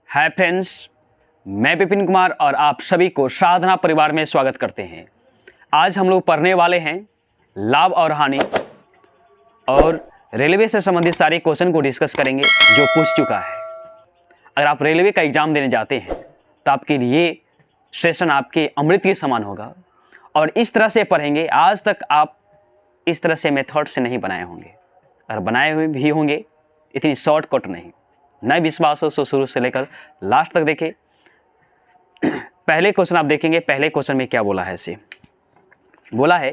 Hi friends, मैं विपिन कुमार और आप सभी को साधना परिवार में स्वागत करते हैं। आज हम लोग पढ़ने वाले हैं लाभ और हानि और रेलवे से संबंधित सारे क्वेश्चन को डिस्कस करेंगे जो पूछ चुका है। अगर आप रेलवे का एग्जाम देने जाते हैं तो आपके लिए सेशन आपके अमृत के समान होगा और इस तरह से पढ़ेंगे, आज तक आप इस तरह से मेथड से नहीं बनाए होंगे। अगर बनाए हुए भी होंगे इतनी शॉर्टकट नहीं। नए विश्वास हो तो शुरू से लेकर लास्ट तक देखें। पहले क्वेश्चन आप देखेंगे, पहले क्वेश्चन में क्या बोला है। इसे बोला है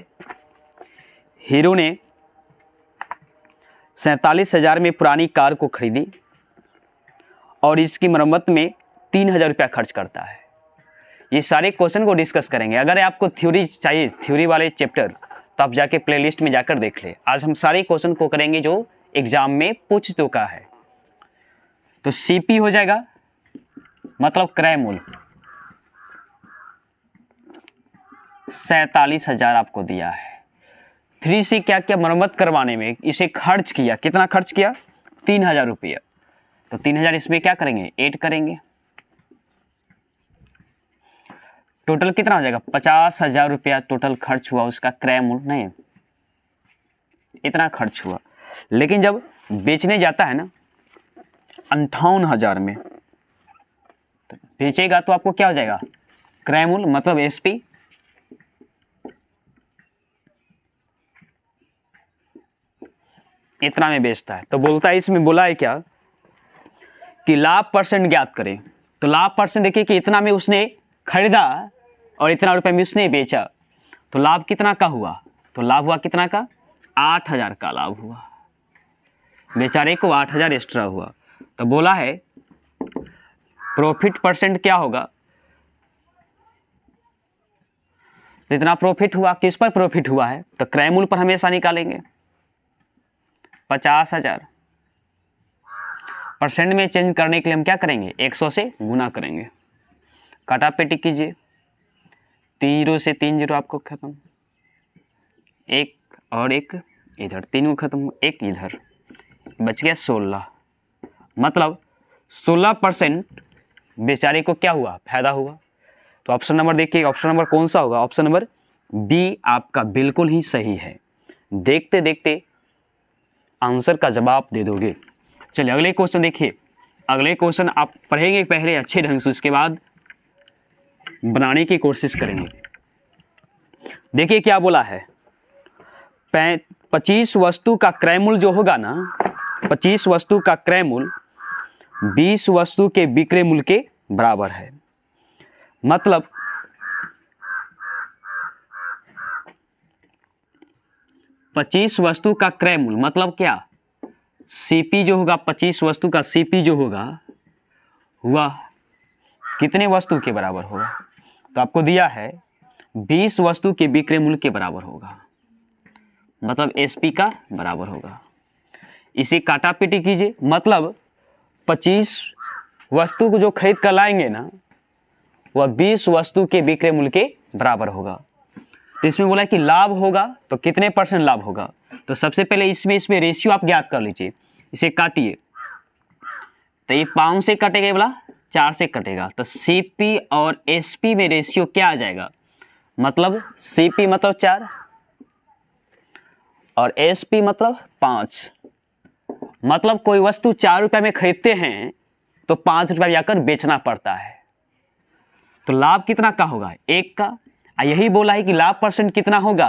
हीरो ने 47,000 में पुरानी कार को खरीदी और इसकी मरम्मत में 3,000 रुपया खर्च करता है। ये सारे क्वेश्चन को डिस्कस करेंगे। अगर आपको थ्योरी चाहिए, थ्योरी वाले चैप्टर, तो आप जाके प्लेलिस्ट में जाकर देख ले। आज हम सारे क्वेश्चन को करेंगे जो एग्जाम में पूछ चुका है। तो सीपी हो जाएगा, मतलब क्रय मूल्य 47,000 आपको दिया है। फिर इसे क्या क्या मरम्मत करवाने में इसे खर्च किया, कितना खर्च किया? 3,000 रुपया। तो 3,000 इसमें क्या करेंगे? ऐड करेंगे। टोटल कितना हो जाएगा? 50,000 रुपया टोटल खर्च हुआ उसका क्रय मूल्य। नहीं, इतना खर्च हुआ। लेकिन जब बेचने जाता है ना 58,000 में, तो बेचेगा तो आपको क्या हो जाएगा? क्रय मूल्य मतलब एसपी। इतना में बेचता है। तो बोलता है, इसमें बोला है क्या कि लाभ परसेंट ज्ञात करें। तो लाभ परसेंट देखिए कि इतना में उसने खरीदा और इतना रुपए में उसने बेचा, तो लाभ कितना का हुआ? तो लाभ हुआ कितना का? 8,000 का लाभ हुआ। बेचारे को 8,000 एक्स्ट्रा हुआ। तो बोला है प्रॉफिट परसेंट क्या होगा? तो इतना प्रॉफिट हुआ, किस पर प्रॉफिट हुआ है? तो क्रय मूल्य पर हमेशा निकालेंगे। 50,000 परसेंट में चेंज करने के लिए हम क्या करेंगे? 100 से गुना करेंगे। काटा पेटी कीजिए, 3 0 से 3 0 आपको खत्म, एक और एक इधर, 3 खत्म, एक इधर, बच गया 16। मतलब 16% बेचारे को क्या हुआ? फायदा हुआ। तो ऑप्शन नंबर देखिए, ऑप्शन नंबर कौन सा होगा? ऑप्शन नंबर बी आपका बिल्कुल ही सही है। देखते देखते आंसर का जवाब दे दोगे। चलिए अगले क्वेश्चन देखिए। अगले क्वेश्चन आप पढ़ेंगे पहले अच्छे ढंग से, उसके बाद बनाने की कोशिश करेंगे। देखिए क्या बोला है। 25 वस्तु का क्रय मूल्य जो होगा ना, 25 वस्तु का क्रय मूल्य 20 वस्तु के विक्रय मूल्य के बराबर है। मतलब 25 वस्तु का क्रय मूल्य मतलब क्या? सीपी जो होगा, 25 वस्तु का सीपी जो होगा हुआ कितने वस्तु के बराबर होगा? तो आपको दिया है 20 वस्तु के विक्रय मूल्य के बराबर होगा, मतलब एसपी का बराबर होगा। इसे काटा पीटी कीजिए, मतलब 25 वस्तु को जो खरीद कर लाएंगे ना, वह 20 वस्तु के विक्रय मूल्य के बराबर होगा। तो इसमें बोला कि लाभ होगा, तो कितने परसेंट लाभ होगा? तो सबसे पहले इसमें रेशियो आप ज्ञात कर लीजिए। इसे काटिए, तो ये 5 से कटेगा, बोला 4 से कटेगा। तो सीपी और एसपी में रेशियो क्या आ जाएगा? मतलब सीपी मतलब 4 और एसपी मतलब 5। मतलब कोई वस्तु 4 रुपए में खरीदते हैं तो 5 रुपए जाकर बेचना पड़ता है। तो लाभ कितना का होगा? 1 का। यही बोला है कि लाभ परसेंट कितना होगा?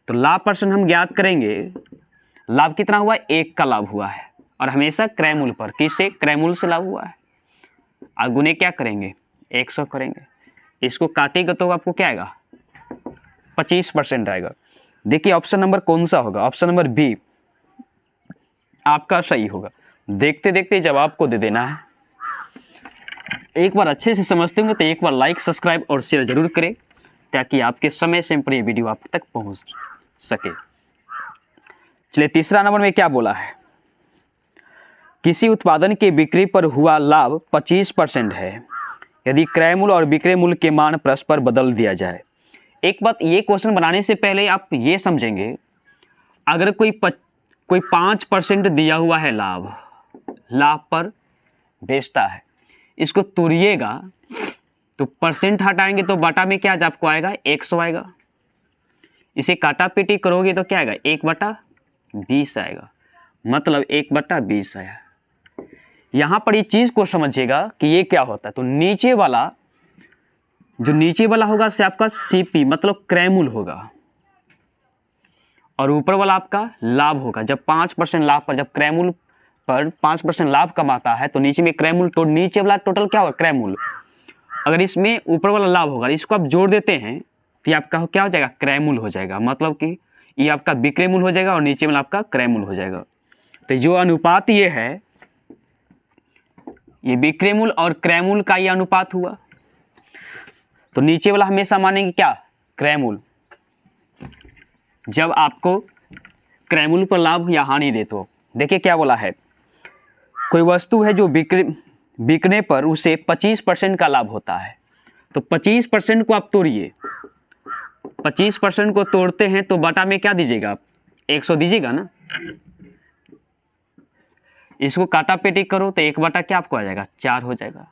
तो लाभ परसेंट हम ज्ञात करेंगे। लाभ कितना हुआ? 1 का लाभ हुआ है और हमेशा क्रय मूल्य पर। किससे? क्रय मूल्य से लाभ हुआ है। और गुने क्या करेंगे? 100 करेंगे। इसको काटेगा तो आपको क्या आएगा? 25% आएगा। देखिए ऑप्शन नंबर कौन सा होगा? ऑप्शन नंबर बी आपका सही होगा। देखते देखते जवाब को दे देना है। एक बार अच्छे से समझते होंगे तो एक बार लाइक, सब्सक्राइब और शेयर जरूर करें, ताकि आपके समय से ये वीडियो आप तक पहुंच सके। चलिए तीसरा नंबर में क्या बोला है। किसी उत्पादन के बिक्री पर हुआ लाभ 25% है यदि क्रय मूल्य और विक्रय मूल्य के मान परस्पर बदल दिया जाए। एक बात, ये क्वेश्चन बनाने से पहले आप ये समझेंगे, अगर कोई 5% दिया हुआ है लाभ पर बेचता है, इसको तोड़िएगा तो परसेंट हटाएंगे तो बटा में क्या आपको आएगा 100 आएगा। इसे काटा पीटी करोगे तो क्या आएगा 1/20 आएगा, मतलब 1/20 आया। यहाँ पर ये चीज़ को समझिएगा कि ये क्या होता है। तो नीचे वाला जो नीचे वाला होगा से आपका सीपी मतलब क्रैमुल होगा, और ऊपर वाला आपका लाभ होगा। जब 5% लाभ पर, जब क्रैमुल पर 5% लाभ कमाता है तो नीचे में क्रैमुल, तो नीचे वाला टोटल क्या होगा क्रैमुल। अगर इसमें ऊपर वाला लाभ होगा, इसको आप जोड़ देते हैं तो ये आपका क्या हो जाएगा क्रैमुल हो जाएगा, मतलब कि ये आपका विक्रैमुल हो जाएगा और नीचे वाला आपका क्रैमुल हो जाएगा। तो जो अनुपात ये है, ये विक्रैमुल और क्रैमुल का ये अनुपात हुआ। तो नीचे वाला हमेशा मानेंगे क्या क्रैमुल, जब आपको क्रैमुल पर लाभ या हानि दे। तो देखिए क्या बोला है, कोई वस्तु है जो बिकने पर उसे 25% का लाभ होता है। तो 25% को आप तोड़िए, 25% को तोड़ते हैं तो बटा में क्या दीजिएगा आप 100 दीजिएगा ना। इसको काटा पेटी करो तो 1/, क्या आपको आ जाएगा 4 हो जाएगा।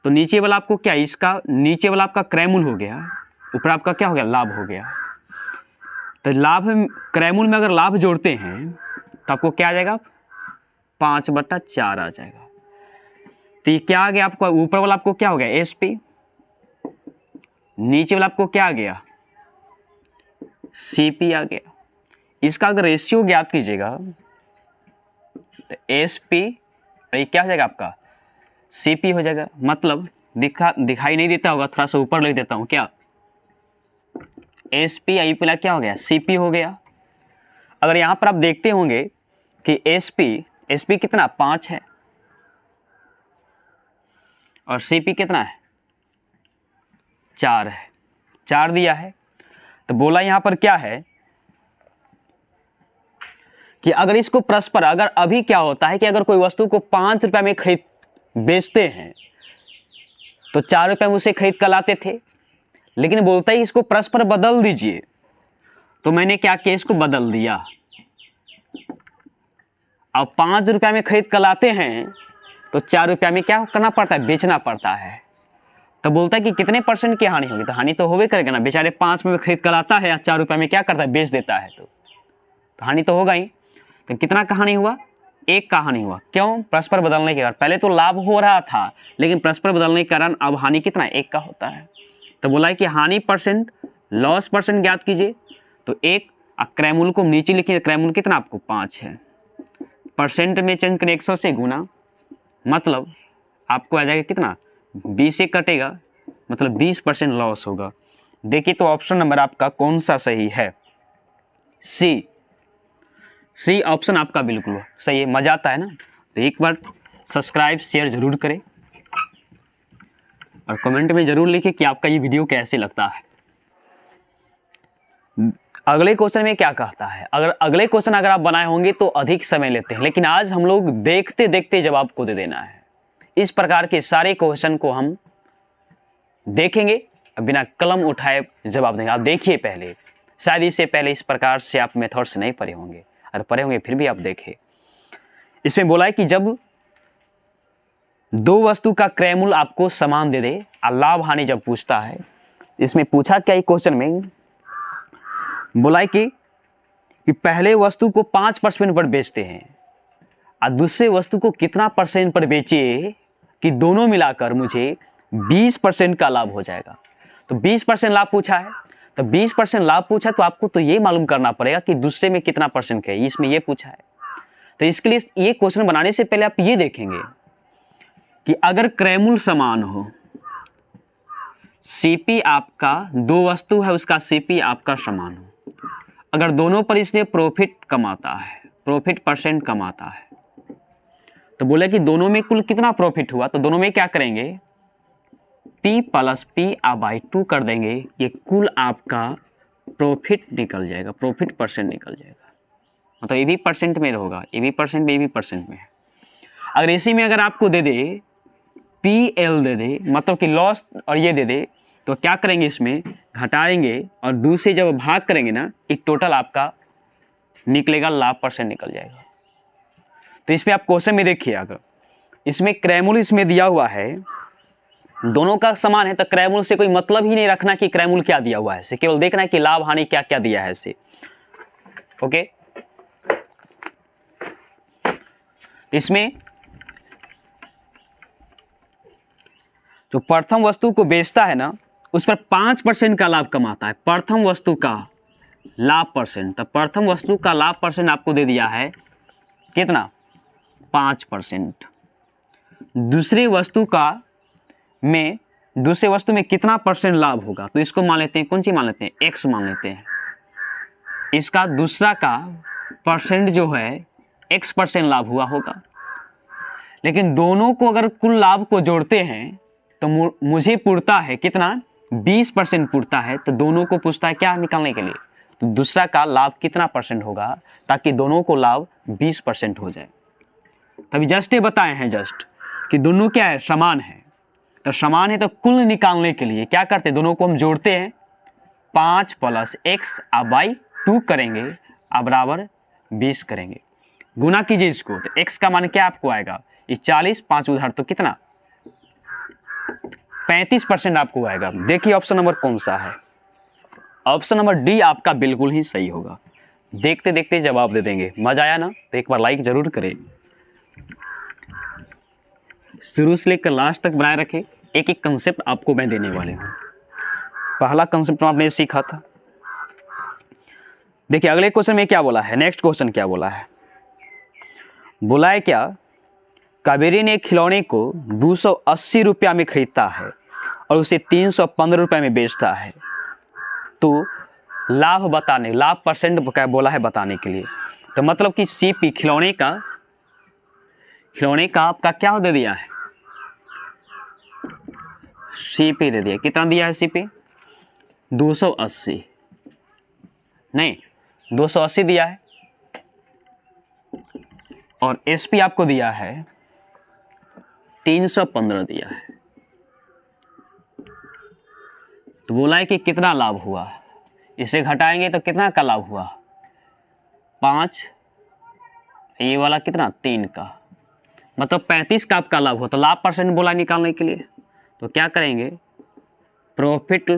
तो नीचे वाला आपको क्या, इसका नीचे वाला आपका क्रैमुल हो गया, ऊपर आपका क्या हो गया लाभ हो गया। तो लाभ क्रैमुल में अगर लाभ जोड़ते हैं तो आपको क्या आ जाएगा 5/4 आ जाएगा। तो ये क्या आ गया आपको, ऊपर वाला आपको क्या हो गया एसपी, नीचे वाला आपको क्या आ गया सीपी आ गया। इसका अगर रेशियो ज्ञात कीजिएगा तो एसपी और ये क्या हो जाएगा आपका सीपी हो जाएगा। मतलब दिखाई नहीं देता होगा, थोड़ा सा ऊपर लिख देता हूं, क्या एसपी आई पहला क्या हो गया सीपी हो गया। अगर यहां पर आप देखते होंगे कि एसपी कितना 5 है और सीपी कितना है 4 है, 4 दिया है। तो बोला यहां पर क्या है कि अगर इसको परस्पर, अगर अभी क्या होता है कि अगर कोई वस्तु को 5 रुपए में खरीद बेचते हैं तो 4 रुपए में उसे खरीद कर लाते थे, लेकिन बोलता है इसको परस्पर बदल दीजिए। तो मैंने क्या किया, इसको बदल दिया। अब 5 रुपए में खरीद कर लाते हैं तो 4 रुपया में क्या करना पड़ता है बेचना पड़ता है। तो बोलता है कि कितने परसेंट की हानि होगी, तो हानि तो होवे करेगा ना, बेचारे 5 में खरीद कर लाता है या 4 रुपये में क्या करता है बेच देता है, तो हानि तो होगा ही। तो कितना का हानि हुआ 1 का हानि हुआ। क्यों, परस्पर बदलने के कारण। पहले तो लाभ हो रहा था लेकिन परस्पर बदलने के कारण अब हानि कितना 1 का होता है। तो बोला है कि हानि परसेंट लॉस परसेंट ज्ञात कीजिए। तो 1 क्रैमुल को नीचे लिखिए, क्रैमुल कितना आपको 5 है, परसेंट में चेंज करें 100 से गुना, मतलब आपको आ जाएगा कितना 20 से कटेगा, मतलब 20% लॉस होगा। देखिए तो ऑप्शन नंबर आपका कौन सा सही है, सी ऑप्शन आपका बिल्कुल सही है। मजा आता है ना। तो एक बार सब्सक्राइब शेयर जरूर करें और कमेंट में जरूर लिखें कि आपका ये वीडियो कैसे लगता है। अगले क्वेश्चन में क्या कहता है, अगले क्वेश्चन अगर आप बनाए होंगे तो अधिक समय लेते हैं, लेकिन आज हम लोग देखते देखते जवाब को दे देना है। इस प्रकार के सारे क्वेश्चन को हम देखेंगे, बिना कलम उठाए जवाब देंगे। आप देखिए पहले, शायद इससे पहले इस प्रकार से आप मेथड से नहीं पढ़े होंगे, और पढ़े होंगे फिर भी आप देखें। इसमें बोला है कि जब 2 वस्तु का क्रयमूल्य आपको समान दे दे और लाभ हानि जब पूछता है, इसमें पूछा क्या क्वेश्चन में, बोला है कि पहले वस्तु को 5% पर बेचते हैं और दूसरे वस्तु को कितना परसेंट पर बेचे कि दोनों मिलाकर मुझे 20% का लाभ हो जाएगा। तो 20% लाभ पूछा है, तो 20% लाभ पूछा तो आपको तो ये मालूम करना पड़ेगा कि दूसरे में कितना परसेंट है, इसमें ये पूछा है। तो इसके लिए ये क्वेश्चन बनाने से पहले आप ये देखेंगे कि अगर क्रयमूल्य समान हो, सीपी आपका 2 वस्तु है उसका सीपी आपका समान हो, अगर दोनों पर इसने प्रॉफिट कमाता है, प्रॉफिट परसेंट कमाता है, तो बोले कि दोनों में कुल कितना प्रॉफिट हुआ, तो दोनों में क्या करेंगे P + P/2 कर देंगे, ये कुल आपका प्रॉफिट निकल जाएगा, प्रॉफिट परसेंट निकल जाएगा। मतलब ये भी परसेंट में होगा, ये भी परसेंट में, ये भी परसेंट में है। अगर इसी में अगर आपको दे दे PL दे दे, मतलब कि लॉस और ये दे दे, तो क्या करेंगे इसमें घटाएंगे और 2 से जब भाग करेंगे ना, एक टोटल आपका निकलेगा लाभ परसेंट निकल जाएगा। तो इसमें आप क्वेश्चन में देखिए, अगर इसमें क्रयमूल्य इसमें दिया हुआ है, दोनों का समान है, तो क्रयमूल्य से कोई मतलब ही नहीं रखना कि क्रयमूल्य क्या दिया हुआ है, इसे केवल देखना है कि लाभ हानि क्या क्या दिया है इसे। ओके, इसमें जो प्रथम वस्तु को बेचता है ना, उस पर 5% का लाभ कमाता है। प्रथम वस्तु का लाभ परसेंट, तो प्रथम वस्तु का लाभ परसेंट आपको दे दिया है कितना, 5%। दूसरी वस्तु में कितना परसेंट लाभ होगा, तो इसको मान लेते हैं, कौन सी मान लेते हैं, x मान लेते हैं। इसका दूसरा का परसेंट जो है x% लाभ हुआ होगा। लेकिन दोनों को अगर कुल लाभ को जोड़ते हैं तो मुझे पूछता है कितना, 20% पूछता है, तो दोनों को पूछता है क्या निकालने के लिए, तो दूसरा का लाभ कितना परसेंट होगा, ताकि दोनों को लाभ 20% हो जाए। तभी जस्ट ये बताए हैं जस्ट कि दोनों क्या है, समान है। तो समान है तो कुल निकालने के लिए क्या करते हैं, दोनों को हम जोड़ते हैं, 5 + x अब बाई 2 करेंगे, अब बराबर 20 करेंगे, गुना कीजिए इसको, तो x का मान क्या आपको आएगा, ये 40, 5 उधार तो कितना, 35% आपको आएगा। देखिए ऑप्शन नंबर कौन सा है, ऑप्शन नंबर डी आपका बिल्कुल ही सही होगा। देखते देखते जवाब दे देंगे। मजा आया ना, तो एक बार लाइक जरूर करें, शुरू से लेकर लास्ट तक बनाए रखें। एक एक कंसेप्ट आपको मैं देने वाले हूँ। पहला कंसेप्ट आपने सीखा था। देखिए अगले क्वेश्चन में क्या बोला है, नेक्स्ट क्वेश्चन क्या बोला है, बोला है क्या, कावेरी ने खिलौने को 280 रुपया में खरीदता है और उसे 315 रुपये में बेचता है, तो लाभ परसेंट बोला है बताने के लिए। तो मतलब कि सीपी खिलौने का आपका क्या दे दिया है, सीपी दे दिया, कितना दिया है सीपी, 280 नहीं 280 दिया है, और एसपी आपको दिया है 315 दिया है। तो बोला है कि कितना लाभ हुआ, इसे घटाएंगे तो कितना का लाभ हुआ, 5, ये वाला कितना 3 का, मतलब 35 का आपका लाभ हुआ। तो लाभ परसेंट बोला निकालने के लिए, तो क्या करेंगे, प्रॉफिट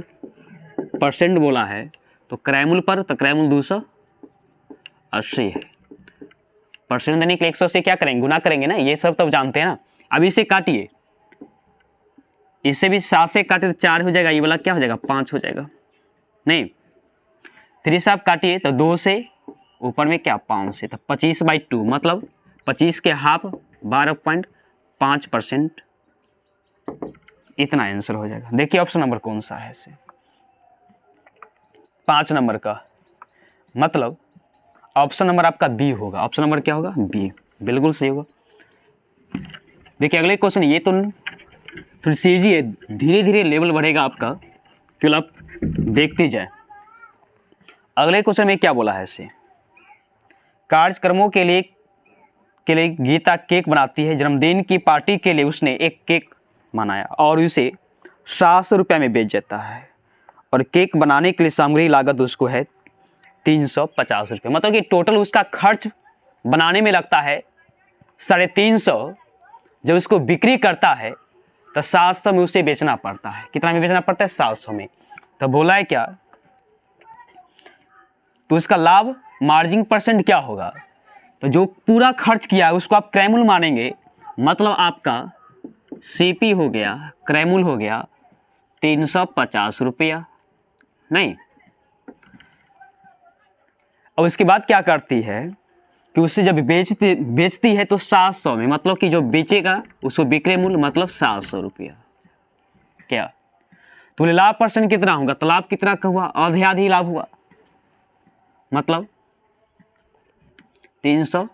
परसेंट बोला है, तो क्रयमूल्य पर, तो क्रयमूल्य 280 है, परसेंट देने के लिए 100 से क्या करेंगे, गुना करेंगे ना, ये सब तो जानते हैं ना। अब इसे काटिए, इससे भी 7 से काटे तो 4 हो जाएगा, ये वाला क्या हो जाएगा 5 हो जाएगा, नहीं 3 से आप काटिए तो 2 से ऊपर में क्या 5 से, तो 25/2 मतलब 25 के हाफ 12.5%, इतना आंसर हो जाएगा। देखिए ऑप्शन नंबर कौन सा है, इसे 5 नंबर का, मतलब ऑप्शन नंबर आपका बी होगा। ऑप्शन नंबर क्या होगा, बी, बिल्कुल सही होगा। देखिए अगले क्वेश्चन, ये तो थोड़ी सी इजी है, धीरे धीरे लेवल बढ़ेगा आपका, केवल आप देखते जाए। अगले क्वेश्चन में क्या बोला है, इसे कार्यक्रमों के लिए गीता केक बनाती है। जन्मदिन की पार्टी के लिए उसने एक केक बनाया और उसे 700 रुपये में बेच देता है, और केक बनाने के लिए सामग्री लागत उसको है 350 रुपये, मतलब कि टोटल उसका खर्च बनाने में लगता है 350, जब उसको बिक्री करता है तो 700 में उसे बेचना पड़ता है। कितना में बेचना पड़ता है, 700 में। तो बोला है क्या, तो इसका लाभ मार्जिन परसेंट क्या होगा, तो जो पूरा खर्च किया है उसको आप क्रयमूल्य मानेंगे, मतलब आपका सीपी हो गया, क्रयमूल्य हो गया 350 रुपया, नहीं। और उसके बाद क्या करती है कि उससे जब बेचती है तो 700 में, मतलब कि जो बेचेगा उसको विक्रय मूल्य मतलब 700 रुपया। क्या तो बोले लाभ परसेंट कितना होगा, तो लाभ कितना का हुआ, आधी लाभ हुआ, मतलब 300,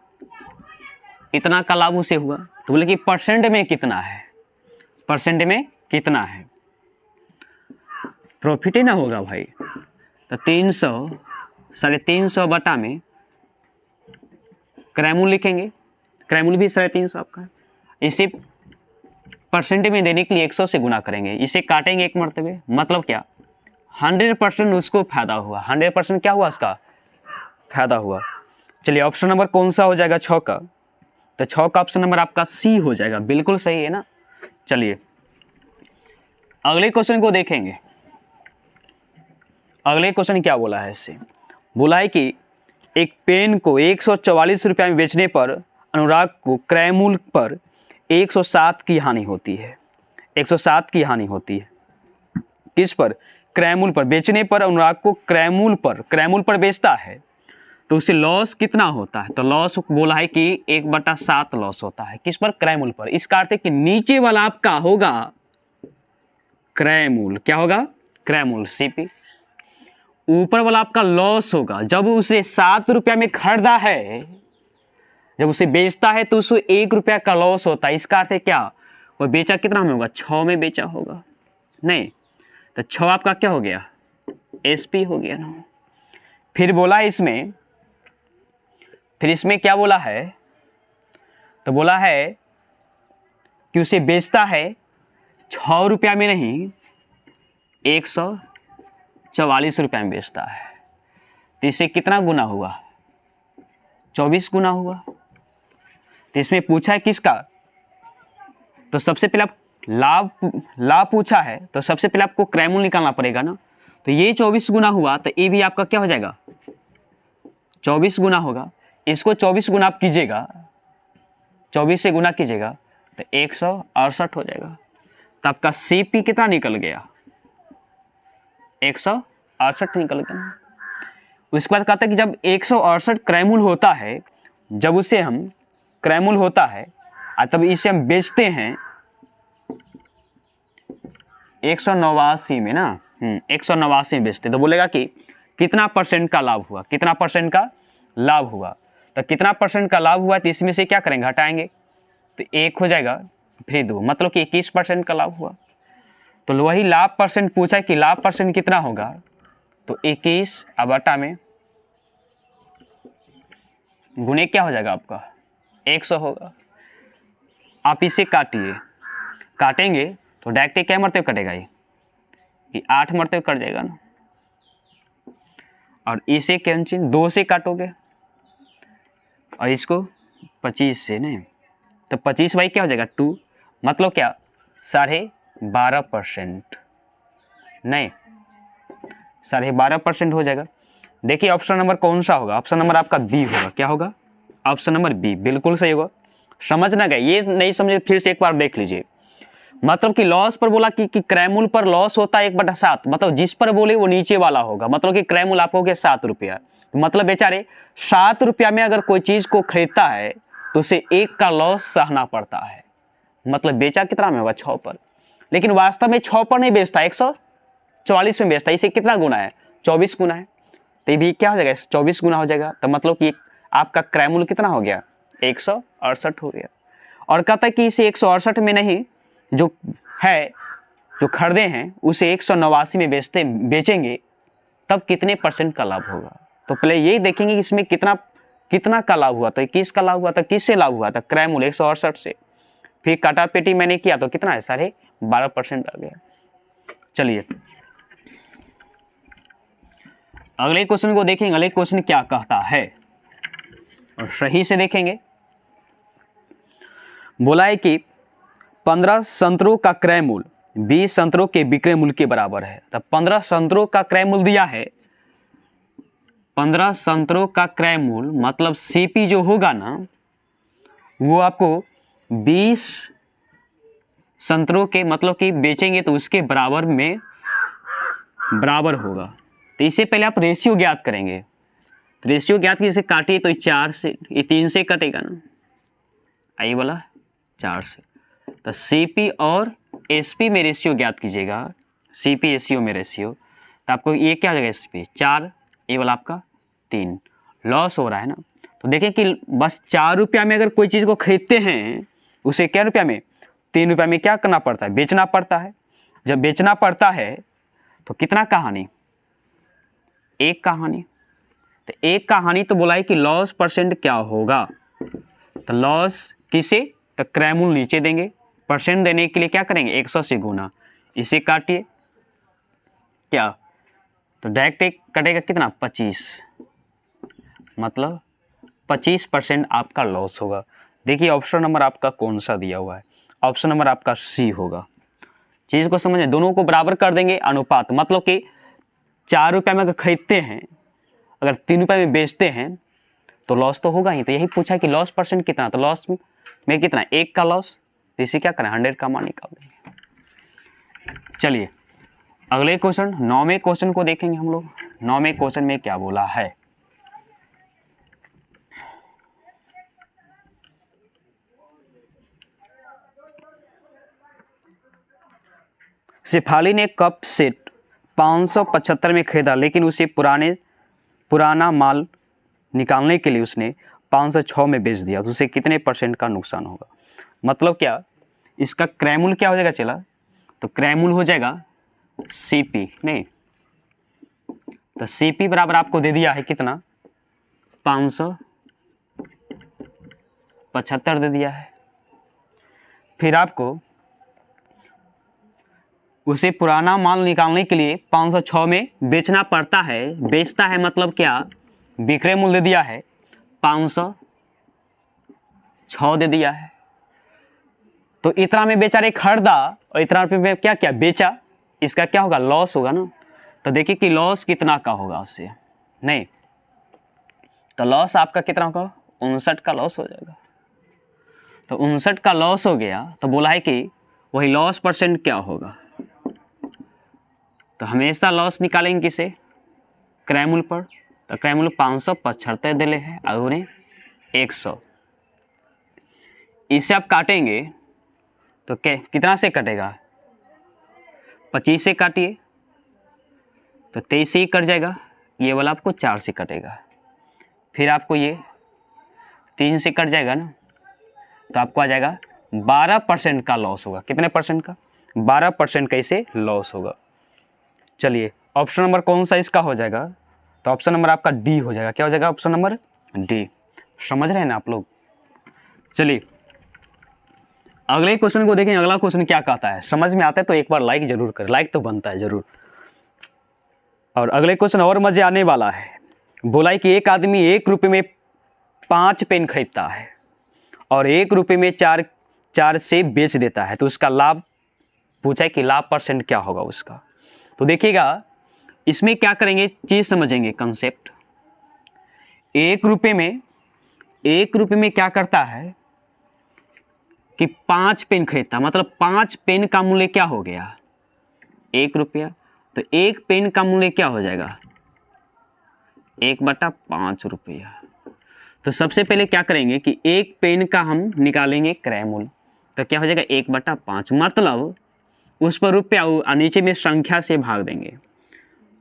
इतना का लाभ उसे हुआ। तो बोले कि परसेंट में कितना है, परसेंट में कितना है, प्रॉफिट ही ना होगा भाई। तो 300 350 बटा में क्रयमूल्य लिखेंगे, क्रयमूल्य भी 350 आपका, इसे परसेंट में देने के लिए 100 से गुना करेंगे, इसे काटेंगे एक मरतबे, मतलब क्या 100% उसको फायदा हुआ, 100% क्या हुआ उसका फायदा हुआ। चलिए ऑप्शन नंबर कौन सा हो जाएगा, 6 का, तो 6 का ऑप्शन नंबर आपका सी हो जाएगा, बिल्कुल सही है ना। चलिए अगले क्वेश्चन को देखेंगे। अगले क्वेश्चन क्या बोला है, इससे बोला है कि एक पेन को 144 रुपये में बेचने पर अनुराग को क्रय मूल्य पर 107 की हानि होती है। 107 की हानि होती है किस पर? क्रय मूल्य पर। बेचने पर अनुराग को क्रय मूल्य पर बेचता है तो उसे लॉस कितना होता है? तो लॉस बोला है कि 1/7 लॉस होता है किस पर? क्रय मूल्य पर। इसका अर्थ है कि नीचे वाला आपका होगा क्रय मूल्य, क्या होगा? क्रय मूल्य सीपी। ऊपर वाला आपका लॉस होगा जब उसे 7 रुपया में खरीदा है, जब उसे बेचता है तो उसको 1 रुपया का लॉस होता है। इसका अर्थ है क्या? वो बेचा कितना में होगा? 6 में बेचा होगा, नहीं तो 6 आपका क्या हो गया? एसपी हो गया ना। फिर बोला इसमें, फिर इसमें क्या बोला है? तो बोला है कि उसे बेचता है 6 रुपया में नहीं 144 रुपया में बेचता है, तो इससे कितना गुना हुआ? 24 गुना हुआ। तो इसमें पूछा है किसका? तो सबसे पहले आप लाभ पूछा है तो सबसे पहले आपको क्रय मूल्य निकालना पड़ेगा ना। तो ये 24 गुना हुआ तो ये भी आपका क्या हो जाएगा? 24 गुना होगा। इसको 24 गुना आप कीजिएगा, 24 से गुना कीजिएगा तो 168 हो जाएगा। तो आपका सीपी कितना निकल गया? 168 निकल गया। उसके बाद कहता है कि जब 168 क्रय मूल्य होता है, जब उसे हम क्रय मूल्य होता है और तब इसे हम बेचते हैं 189 में ना, 189 में बेचते, तो बोलेगा कि कितना परसेंट का लाभ हुआ? कितना परसेंट का लाभ हुआ? तो कितना परसेंट का लाभ हुआ तो इसमें से क्या करेंगे? हटाएंगे तो 1 हो जाएगा, फिर 2, मतलब कि 21% का लाभ हुआ। तो वही लाभ परसेंट पूछा है कि लाभ परसेंट कितना होगा? तो 21 अब बटा में गुने क्या हो जाएगा आपका? 100 होगा। आप इसे काटिए, काटेंगे तो डायरेक्ट क्या मरते हुए कटेगा? ये 8 मरते हुए कट जाएगा ना। और इसे कैंसिल 2 से काटोगे और इसको 25 से, नहीं तो 25 बाई क्या हो जाएगा? 2, मतलब क्या? 12.5%, नहीं 12.5% हो जाएगा। देखिए ऑप्शन नंबर कौन सा होगा? ऑप्शन नंबर आपका बी होगा। क्या होगा? ऑप्शन नंबर बी, बिल्कुल सही होगा। समझ ना गए? ये नहीं समझे फिर से एक बार देख लीजिए। मतलब कि लॉस पर बोला कि क्रय मूल्य पर लॉस होता है 1/7, मतलब जिस पर बोले वो नीचे वाला होगा। मतलब कि क्रय मूल्य आपको हो गया 7 रुपया, तो मतलब बेचारे 7 रुपया में अगर कोई चीज को खरीदता है तो उसे 1 का लॉस सहना पड़ता है। मतलब बेचा कितना में होगा? 6 पर, लेकिन वास्तव में 6 पर नहीं बेचता, 144 में बेचता है। इसे कितना गुना है? 24 गुना है। तो ये भी क्या हो जाएगा? 24 गुना हो जाएगा। तो मतलब कि आपका क्रय मूल्य कितना हो गया? 168 हो गया। और कहता है कि इसे 168 में नहीं, जो है जो खरीदे हैं उसे 189 में बेचेंगे तब कितने परसेंट का लाभ होगा? तो पहले यही देखेंगे कि इसमें कितना का लाभ हुआ। तो 21 का लाभ हुआ था। किससे लाभ हुआ था? क्रय मूल्य 168 से। फिर काटा पेटी मैंने किया तो कितना है? 12.5% आ गया। चलिए अगले क्वेश्चन को देखेंगे। अगले क्वेश्चन क्या कहता है और सही से देखेंगे। बोला है कि 15 संतरों का क्रय मूल्य 20 संतरों के विक्रय मूल्य के बराबर है। तब 15 संतरों का क्रय मूल्य दिया है। 15 संतरों का क्रय मूल्य मतलब सीपी जो होगा ना, वो आपको 20 संतरों के मतलब कि बेचेंगे तो उसके बराबर में बराबर होगा। तो इससे पहले आप रेशियो ज्ञात करेंगे। तो रेशियो ज्ञात की जैसे काटिए तो 4 से, ये 3 से कटेगा ना, आई वाला 4 से। तो सीपी और एसपी में रेशियो ज्ञात कीजिएगा। सीपी एससीओ में रेशियो, तो आपको ये क्या हो जाएगा? एसपी 4, ये वाला आपका 3। लॉस हो रहा है ना। तो देखें कि बस 4 रुपया में अगर कोई चीज़ को खरीदते हैं उसे क्या रुपया में? 3 रुपया में क्या करना पड़ता है? बेचना पड़ता है। जब बेचना पड़ता है तो कितना का हानि? 1 का हानि। तो 1 का हानि तो बोला है कि लॉस परसेंट क्या होगा? तो लॉस किसे? तो क्रय मूल्य नीचे देंगे, परसेंट देने के लिए क्या करेंगे? 100 से गुना। इसे काटिए क्या, तो डायरेक्ट एक कटेगा कितना? 25, मतलब 25% आपका लॉस होगा। देखिए ऑप्शन नंबर आपका कौन सा दिया हुआ है, ऑप्शन नंबर आपका सी होगा। चीज़ को समझें, दोनों को बराबर कर देंगे अनुपात, मतलब कि 4 रुपये में अगर खरीदते हैं, अगर 3 रुपये में बेचते हैं तो लॉस तो होगा ही। तो यही पूछा कि लॉस परसेंट कितना, तो लॉस में कितना, 1 का लॉस, तो इसे क्या करें 100 का मान निकाल देंगे। चलिए अगले क्वेश्चन 9वें क्वेश्चन को देखेंगे हम लोग। 9वें क्वेश्चन में क्या बोला है, शेफाली ने कप सेट 575 में खरीदा, लेकिन उसे पुराना माल निकालने के लिए उसने 506 में बेच दिया, तो उसे कितने % का नुकसान होगा। मतलब क्या, इसका क्रय क्या हो जाएगा चला, तो क्रय हो जाएगा सीपी, नहीं तो सीपी बराबर आपको दे दिया है कितना, 575 दे दिया है। फिर आपको उसे पुराना माल निकालने के लिए 506 में बेचना पड़ता है, बेचता है मतलब क्या, विक्रय मूल्य दे दिया है 506 दे दिया है, तो इतना में बेचारे खरीदा और इतना रुपये में क्या क्या बेचा, इसका क्या होगा, लॉस होगा ना। तो देखिए कि लॉस कितना का होगा उससे, नहीं तो लॉस आपका कितना होगा, 59 का लॉस हो जाएगा। तो 59 का लॉस हो गया, तो बोला है कि वही लॉस % क्या होगा, तो हमेशा लॉस निकालेंगे किसे, क्रय मूल्य पर। तो क्रय मूल्य 575 दिले है और उन्हें 100, इसे आप काटेंगे तो कितना से कटेगा, 25 से काटिए तो 23 से ही कट जाएगा, ये वाला आपको 4 से कटेगा, फिर आपको ये 3 से कट जाएगा ना, तो आपको आ जाएगा 12% का लॉस होगा। कितने % का, 12% का इसे लॉस होगा। चलिए ऑप्शन नंबर कौन सा इसका हो जाएगा, तो ऑप्शन नंबर आपका डी हो जाएगा। क्या हो जाएगा, ऑप्शन नंबर डी। समझ रहे हैं ना आप लोग। चलिए अगले क्वेश्चन को देखें, अगला क्वेश्चन क्या कहता है, समझ में आता है तो एक बार लाइक जरूर करें, लाइक तो बनता है जरूर। और अगले क्वेश्चन और मजे आने वाला है। बोला है कि एक आदमी 1 रुपये में 5 पेन खरीदता है और 1 रुपये में 4 से बेच देता है, तो उसका लाभ पूछा है कि लाभ % क्या होगा उसका। तो देखिएगा इसमें क्या करेंगे, चीज समझेंगे कंसेप्ट। 1 रुपये में क्या करता है कि 5 पेन खरीदता, मतलब 5 पेन का मूल्य क्या हो गया, 1 रुपया, तो 1 पेन का मूल्य क्या हो जाएगा, 1/5 रुपया। तो सबसे पहले क्या करेंगे कि 1 पेन का हम निकालेंगे क्रय मूल्य, तो क्या हो जाएगा 1/5, मतलब उस पर रुपया और नीचे में संख्या से भाग देंगे।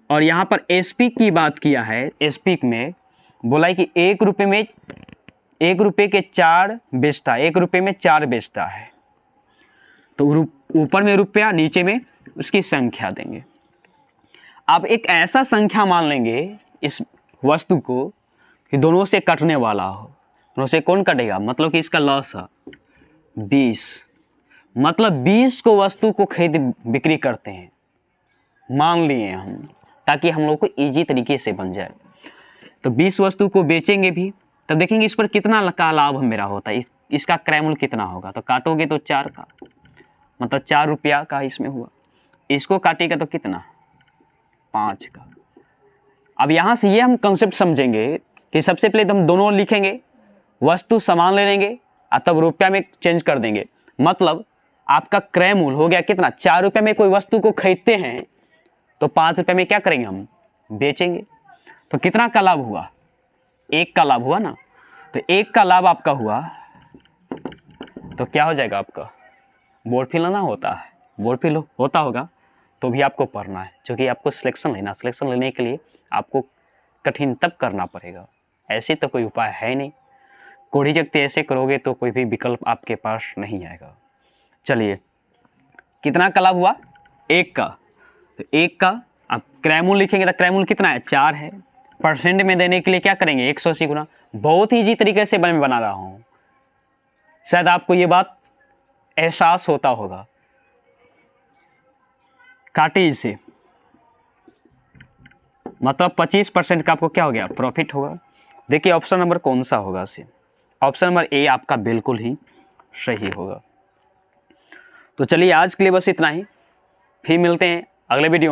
और यहाँ पर एसपी की बात किया है, एसपी में बोला है कि 1 रुपये में 1 रुपये के 4 बेचता है, 1 रुपये में 4 बेचता है, तो ऊपर में रुपया नीचे में उसकी संख्या देंगे। अब एक ऐसा संख्या मान लेंगे इस वस्तु को कि दोनों से कटने वाला हो, दोनों से कौन कटेगा, मतलब कि इसका लॉस है 20, मतलब 20 को वस्तु को खरीद बिक्री करते हैं, मान लिए हम, ताकि हम लोग को इजी तरीके से बन जाए। तो 20 वस्तु को बेचेंगे भी, तब देखेंगे इस पर कितना का लाभ मेरा होता है, इसका क्रय मूल्य कितना होगा, तो काटोगे तो 4 का, मतलब 4 रुपया का इसमें हुआ, इसको काटेगा तो कितना, 5 का। अब यहाँ से ये हम कंसेप्ट समझेंगे कि सबसे पहले तो हम दोनों लिखेंगे, वस्तु सामान ले लेंगे और तब रुपया में चेंज कर देंगे, मतलब आपका क्रय मूल्य हो गया कितना, 4 रुपये में कोई वस्तु को खरीदते हैं तो 5 रुपये में क्या करेंगे हम, बेचेंगे। तो कितना का लाभ हुआ, 1 का लाभ हुआ ना, तो 1 का लाभ आपका हुआ, तो क्या हो जाएगा आपका, बोर्ड फिल ना होता है, बोर्ड फिल होता होगा तो भी आपको पढ़ना है, क्योंकि आपको सिलेक्शन लेना, सिलेक्शन लेने के लिए आपको कठिन तब करना पड़ेगा, ऐसे तो कोई उपाय है नहीं, कोढ़ी जगते ऐसे करोगे तो कोई भी विकल्प आपके पास नहीं आएगा। चलिए कितना का लाभ हुआ, 1 का, तो 1 का आप क्रय मूल्य लिखेंगे तो क्रय मूल्य कितना है, 4 है, परसेंट में देने के लिए क्या करेंगे 180 गुना। बहुत ही इजी तरीके से मैं बना रहा हूँ, शायद आपको ये बात एहसास होता होगा। काटे इसे, मतलब 25% का आपको क्या हो गया, प्रॉफिट होगा। देखिए ऑप्शन नंबर कौन सा होगा, से ऑप्शन नंबर ए आपका बिल्कुल ही सही होगा। तो चलिए आज के लिए बस इतना ही, फिर मिलते हैं अगले वीडियो में।